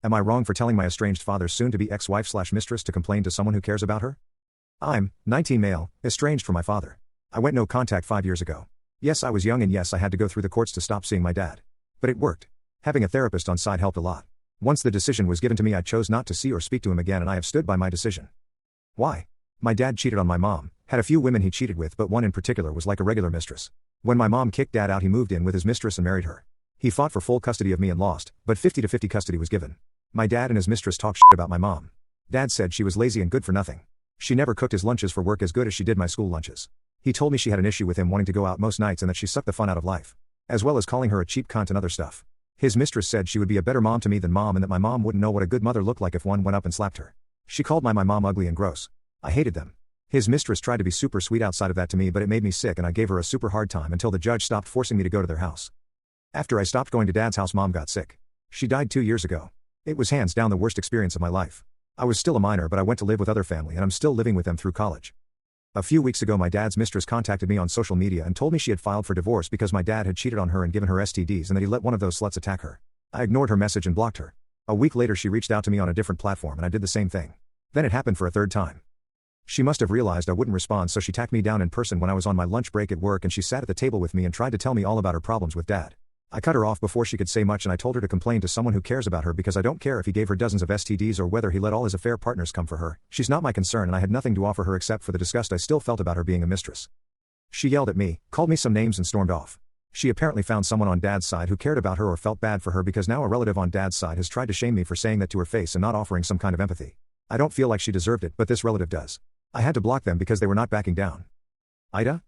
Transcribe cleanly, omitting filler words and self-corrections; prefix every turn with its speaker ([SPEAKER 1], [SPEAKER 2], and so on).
[SPEAKER 1] Am I wrong for telling my estranged father's soon-to-be ex-wife/mistress to complain to someone who cares about her? I'm 19 male, estranged from my father. I went no contact 5 years ago. Yes, I was young and yes, I had to go through the courts to stop seeing my dad. But it worked. Having a therapist on side helped a lot. Once the decision was given to me, I chose not to see or speak to him again, and I have stood by my decision. Why? My dad cheated on my mom, had a few women he cheated with, but one in particular was like a regular mistress. When my mom kicked dad out, he moved in with his mistress and married her. He fought for full custody of me and lost, but 50-50 custody was given. My dad and his mistress talked shit about my mom. Dad said she was lazy and good for nothing. She never cooked his lunches for work as good as she did my school lunches. He told me she had an issue with him wanting to go out most nights and that she sucked the fun out of life. As well as calling her a cheap cunt and other stuff. His mistress said she would be a better mom to me than mom and that my mom wouldn't know what a good mother looked like if one went up and slapped her. She called my mom ugly and gross. I hated them. His mistress tried to be super sweet outside of that to me, but it made me sick and I gave her a super hard time until the judge stopped forcing me to go to their house. After I stopped going to dad's house, mom got sick. She died 2 years ago. It was hands down the worst experience of my life. I was still a minor, but I went to live with other family and I'm still living with them through college. A few weeks ago, my dad's mistress contacted me on social media and told me she had filed for divorce because my dad had cheated on her and given her STDs and that he let one of those sluts attack her. I ignored her message and blocked her. A week later, she reached out to me on a different platform and I did the same thing. Then it happened for a third time. She must have realized I wouldn't respond, so she tacked me down in person when I was on my lunch break at work, and she sat at the table with me and tried to tell me all about her problems with dad. I cut her off before she could say much and I told her to complain to someone who cares about her because I don't care if he gave her dozens of STDs or whether he let all his affair partners come for her. She's not my concern and I had nothing to offer her except for the disgust I still felt about her being a mistress. She yelled at me, called me some names and stormed off. She apparently found someone on dad's side who cared about her or felt bad for her, because now a relative on dad's side has tried to shame me for saying that to her face and not offering some kind of empathy. I don't feel like she deserved it, but this relative does. I had to block them because they were not backing down. AITA?